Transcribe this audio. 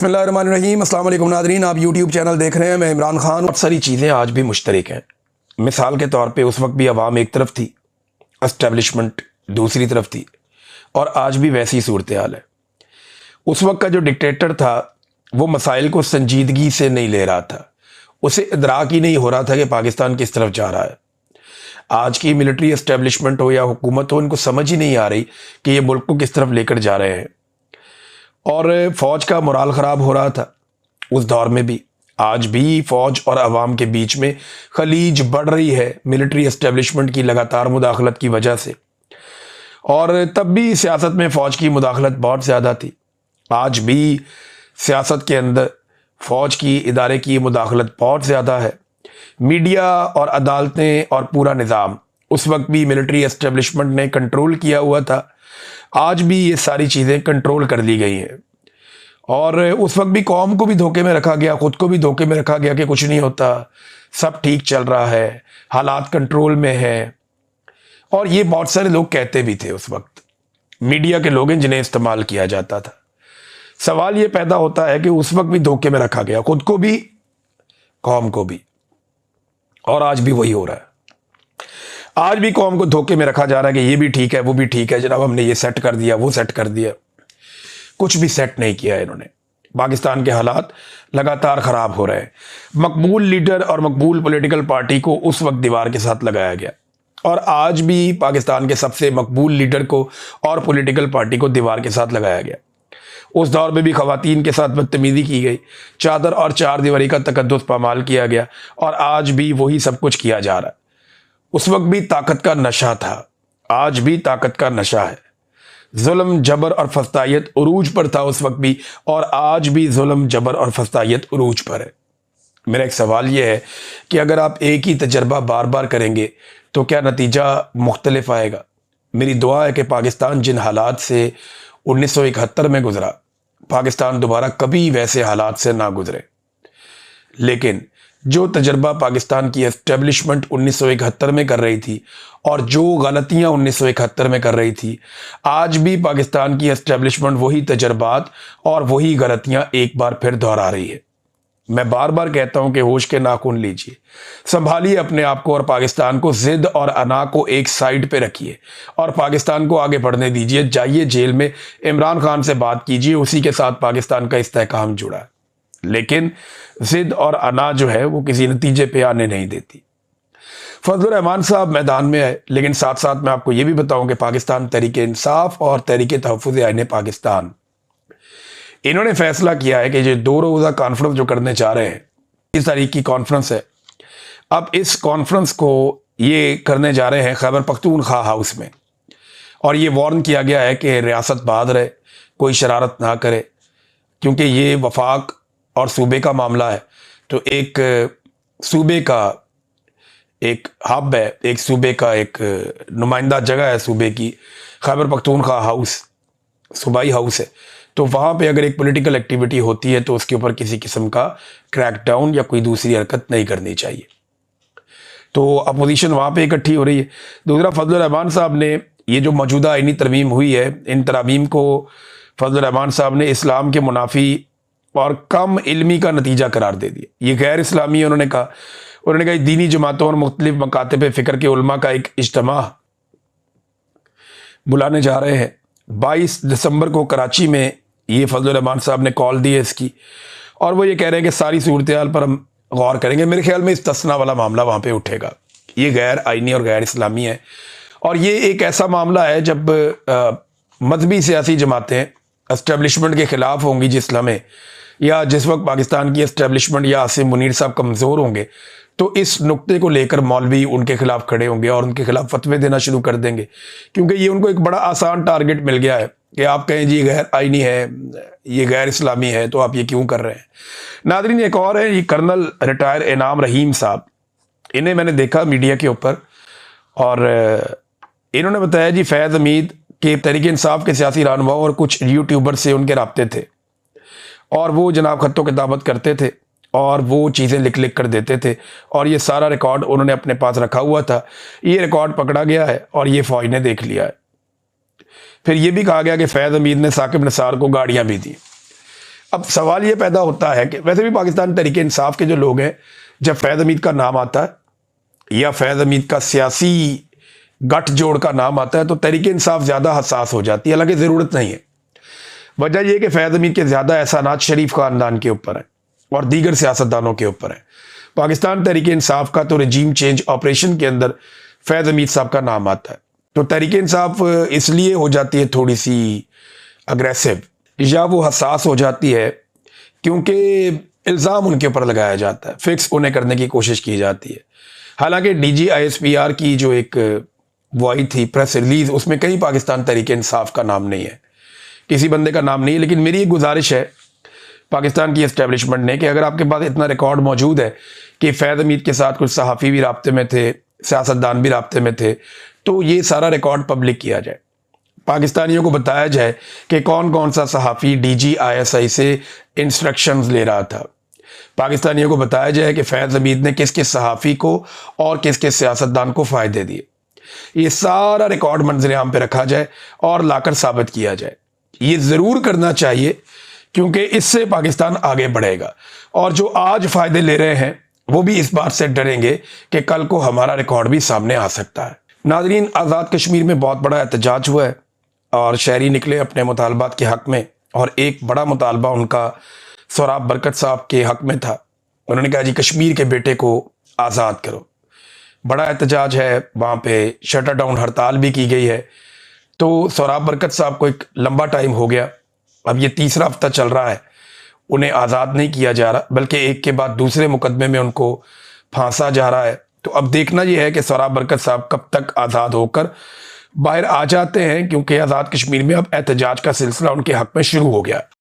بسم اللہ الرحمن الرحیم۔ السلام علیکم ناظرین، آپ یوٹیوب چینل دیکھ رہے ہیں، میں عمران خان۔ بہت ساری چیزیں آج بھی مشترک ہیں۔ مثال کے طور پہ اس وقت بھی عوام ایک طرف تھی، اسٹیبلشمنٹ دوسری طرف تھی، اور آج بھی ویسی صورتحال ہے۔ اس وقت کا جو ڈکٹیٹر تھا وہ مسائل کو سنجیدگی سے نہیں لے رہا تھا، اسے ادراک ہی نہیں ہو رہا تھا کہ پاکستان کس طرف جا رہا ہے۔ آج کی ملٹری اسٹیبلشمنٹ ہو یا حکومت ہو، ان کو سمجھ ہی نہیں آ رہی کہ یہ ملک کو کس طرف لے کر جا رہے ہیں، اور فوج کا مورال خراب ہو رہا تھا اس دور میں بھی۔ آج بھی فوج اور عوام کے بیچ میں خلیج بڑھ رہی ہے ملٹری اسٹیبلشمنٹ کی لگاتار مداخلت کی وجہ سے، اور تب بھی سیاست میں فوج کی مداخلت بہت زیادہ تھی۔ آج بھی سیاست کے اندر فوج کی ادارے کی مداخلت بہت زیادہ ہے۔ میڈیا اور عدالتیں اور پورا نظام اس وقت بھی ملٹری اسٹیبلشمنٹ نے کنٹرول کیا ہوا تھا، آج بھی یہ ساری چیزیں کنٹرول کر لی گئی ہیں، اور اس وقت بھی قوم کو بھی دھوکے میں رکھا گیا، خود کو بھی دھوکے میں رکھا گیا کہ کچھ نہیں ہوتا، سب ٹھیک چل رہا ہے، حالات کنٹرول میں ہے۔ اور یہ بہت سارے لوگ کہتے بھی تھے اس وقت، میڈیا کے لوگ ہیں جنہیں استعمال کیا جاتا تھا۔ سوال یہ پیدا ہوتا ہے کہ اس وقت بھی دھوکے میں رکھا گیا، خود کو بھی قوم کو بھی، اور آج بھی وہی ہو رہا ہے۔ آج بھی قوم کو دھوکے میں رکھا جا رہا ہے کہ یہ بھی ٹھیک ہے، وہ بھی ٹھیک ہے، جناب ہم نے یہ سیٹ کر دیا، وہ سیٹ کر دیا۔ کچھ بھی سیٹ نہیں کیا ہے انہوں نے۔ پاکستان کے حالات لگاتار خراب ہو رہے ہیں۔ مقبول لیڈر اور مقبول پولیٹیکل پارٹی کو اس وقت دیوار کے ساتھ لگایا گیا، اور آج بھی پاکستان کے سب سے مقبول لیڈر کو اور پولیٹیکل پارٹی کو دیوار کے ساتھ لگایا گیا۔ اس دور میں بھی خواتین کے ساتھ بدتمیزی کی گئی، چادر اور چار دیواری کا تقدس پامال کیا گیا، اور آج بھی وہی سب کچھ کیا جا رہا ہے۔ اس وقت بھی طاقت کا نشہ تھا، آج بھی طاقت کا نشہ ہے۔ ظلم، جبر اور فسطائیت عروج پر تھا اس وقت بھی، اور آج بھی ظلم، جبر اور فسطائیت عروج پر ہے۔ میرا ایک سوال یہ ہے کہ اگر آپ ایک ہی تجربہ بار بار کریں گے تو کیا نتیجہ مختلف آئے گا؟ میری دعا ہے کہ پاکستان جن حالات سے 1971 میں گزرا، پاکستان دوبارہ کبھی ویسے حالات سے نہ گزرے۔ لیکن جو تجربہ پاکستان کی اسٹیبلشمنٹ 1971 میں کر رہی تھی، اور جو غلطیاں 1971 میں کر رہی تھی، آج بھی پاکستان کی اسٹیبلشمنٹ وہی تجربات اور وہی غلطیاں ایک بار پھر دہرا رہی ہے۔ میں بار بار کہتا ہوں کہ ہوش کے ناخن لیجئے، سنبھالیے اپنے آپ کو، اور پاکستان کو ضد اور انا کو ایک سائیڈ پہ رکھیے، اور پاکستان کو آگے بڑھنے دیجئے۔ جائیے جیل میں عمران خان سے بات کیجئے، اسی کے ساتھ پاکستان کا استحکام جڑا ہے۔ لیکن ضد اور انا جو ہے وہ کسی نتیجے پہ آنے نہیں دیتی۔ فضل الرحمان صاحب میدان میں ہے، لیکن ساتھ ساتھ میں آپ کو یہ بھی بتاؤں کہ پاکستان تحریک انصاف اور تحریک تحفظ آئین پاکستان، انہوں نے فیصلہ کیا ہے کہ یہ 2 روزہ کانفرنس جو کرنے چاہ رہے ہیں، 30 تاریخ کی کانفرنس ہے۔ اب اس کانفرنس کو یہ کرنے جا رہے ہیں خیبر پختونخوا ہاؤس میں، اور یہ وارن کیا گیا ہے کہ ریاست باد رہے، کوئی شرارت نہ کرے، کیونکہ یہ وفاق اور صوبے کا معاملہ ہے۔ تو ایک صوبے کا ایک ہب ہے، ایک صوبے کا ایک نمائندہ جگہ ہے صوبے کی، خیبر پختونخوا ہاؤس صوبائی ہاؤس ہے۔ تو وہاں پہ اگر ایک پولیٹیکل ایکٹیویٹی ہوتی ہے تو اس کے اوپر کسی قسم کا کریک ڈاؤن یا کوئی دوسری حرکت نہیں کرنی چاہیے۔ تو اپوزیشن وہاں پہ اکٹھی ہو رہی ہے۔ دوسرا، فضل الرحمان صاحب نے یہ جو موجودہ آئینی ترمیم ہوئی ہے، ان ترامیم کو فضل الرحمان صاحب نے اسلام کے منافی اور کم علمی کا نتیجہ قرار دے دیا۔ یہ غیر اسلامی ہے، انہوں نے کہا دینی جماعتوں اور مختلف مکاتب فکر کے علماء کا ایک اجتماع بلانے جا رہے ہیں 22 دسمبر کو کراچی میں۔ یہ فضل الرحمان صاحب نے کال دی ہے اس کی، اور وہ یہ کہہ رہے ہیں کہ ساری صورتحال پر ہم غور کریں گے۔ میرے خیال میں استثناء والا معاملہ وہاں پہ اٹھے گا۔ یہ غیر آئینی اور غیر اسلامی ہے، اور یہ ایک ایسا معاملہ ہے جب مذہبی سیاسی جماعتیں اسٹیبلشمنٹ کے خلاف ہوں گی جس لمحے، یا جس وقت پاکستان کی اسٹیبلشمنٹ یا عاصم منیر صاحب کمزور ہوں گے، تو اس نقطے کو لے کر مولوی ان کے خلاف کھڑے ہوں گے اور ان کے خلاف فتوے دینا شروع کر دیں گے، کیونکہ یہ ان کو ایک بڑا آسان ٹارگٹ مل گیا ہے کہ آپ کہیں جی غیر آئینی ہے، یہ غیر اسلامی ہے، تو آپ یہ کیوں کر رہے ہیں۔ ناظرین، ایک اور ہے، یہ کرنل ریٹائر انعام رحیم صاحب، انہیں میں نے دیکھا میڈیا کے اوپر، اور انہوں نے بتایا جی فیض حمید کہ تحریک انصاف کے سیاسی رہنما اور کچھ یوٹیوبر سے ان کے رابطے تھے، اور وہ جناب خط و کتابت کرتے تھے اور وہ چیزیں لکھ کر دیتے تھے، اور یہ سارا ریکارڈ انہوں نے اپنے پاس رکھا ہوا تھا۔ یہ ریکارڈ پکڑا گیا ہے اور یہ فوج نے دیکھ لیا ہے۔ پھر یہ بھی کہا گیا کہ فیض حمید نے ثاقب نثار کو گاڑیاں بھی دی۔ اب سوال یہ پیدا ہوتا ہے کہ ویسے بھی پاکستان تحریک انصاف کے جو لوگ ہیں، جب فیض حمید کا نام آتا ہے یا فیض حمید کا سیاسی گٹھ جوڑ کا نام آتا ہے تو تحریک انصاف زیادہ حساس ہو جاتی ہے، حالانکہ ضرورت نہیں ہے۔ وجہ یہ کہ فیض حمید کے زیادہ احسانات شریف خاندان کے اوپر ہیں اور دیگر سیاستدانوں کے اوپر ہیں۔ پاکستان تحریک انصاف کا تو رجیم چینج آپریشن کے اندر فیض حمید صاحب کا نام آتا ہے، تو تحریک انصاف اس لیے ہو جاتی ہے تھوڑی سی اگریسو یا وہ حساس ہو جاتی ہے کیونکہ الزام ان کے اوپر لگایا جاتا ہے، فکس انہیں کرنے کی کوشش کی جاتی ہے۔ حالانکہ D G I S P R کی جو ایک وہ آئی تھی پریس ریلیز، اس میں کہیں پاکستان تحریک انصاف کا نام نہیں ہے، کسی بندے کا نام نہیں ہے۔ لیکن میری ایک گزارش ہے پاکستان کی اسٹیبلشمنٹ نے کہ اگر آپ کے پاس اتنا ریکارڈ موجود ہے کہ فیض حمید کے ساتھ کچھ صحافی بھی رابطے میں تھے، سیاستدان بھی رابطے میں تھے، تو یہ سارا ریکارڈ پبلک کیا جائے، پاکستانیوں کو بتایا جائے کہ کون کون سا صحافی D G I S I سے انسٹرکشنز لے رہا تھا، پاکستانیوں کو بتایا جائے کہ فیض حمید نے کس کس صحافی کو اور کس کس سیاستدان کو فائدے دیے۔ یہ سارا ریکارڈ منظر عام پہ رکھا جائے اور لا کر ثابت کیا جائے۔ یہ ضرور کرنا چاہیے کیونکہ اس سے پاکستان آگے بڑھے گا، اور جو آج فائدے لے رہے ہیں وہ بھی اس بات سے ڈریں گے کہ کل کو ہمارا ریکارڈ بھی سامنے آ سکتا ہے۔ ناظرین، آزاد کشمیر میں بہت بڑا احتجاج ہوا ہے اور شہری نکلے اپنے مطالبات کے حق میں، اور ایک بڑا مطالبہ ان کا سوراب برکت صاحب کے حق میں تھا۔ انہوں نے کہا جی کشمیر کے بیٹے کو آزاد کرو۔ بڑا احتجاج ہے، وہاں پہ شٹر ڈاؤن ہڑتال بھی کی گئی ہے۔ تو سوراب برکت صاحب کو ایک لمبا ٹائم ہو گیا، اب یہ تیسرا ہفتہ چل رہا ہے، انہیں آزاد نہیں کیا جا رہا، بلکہ ایک کے بعد دوسرے مقدمے میں ان کو پھانسا جا رہا ہے۔ تو اب دیکھنا یہ ہے کہ سوراب برکت صاحب کب تک آزاد ہو کر باہر آ جاتے ہیں، کیونکہ آزاد کشمیر میں اب احتجاج کا سلسلہ ان کے حق میں شروع ہو گیا۔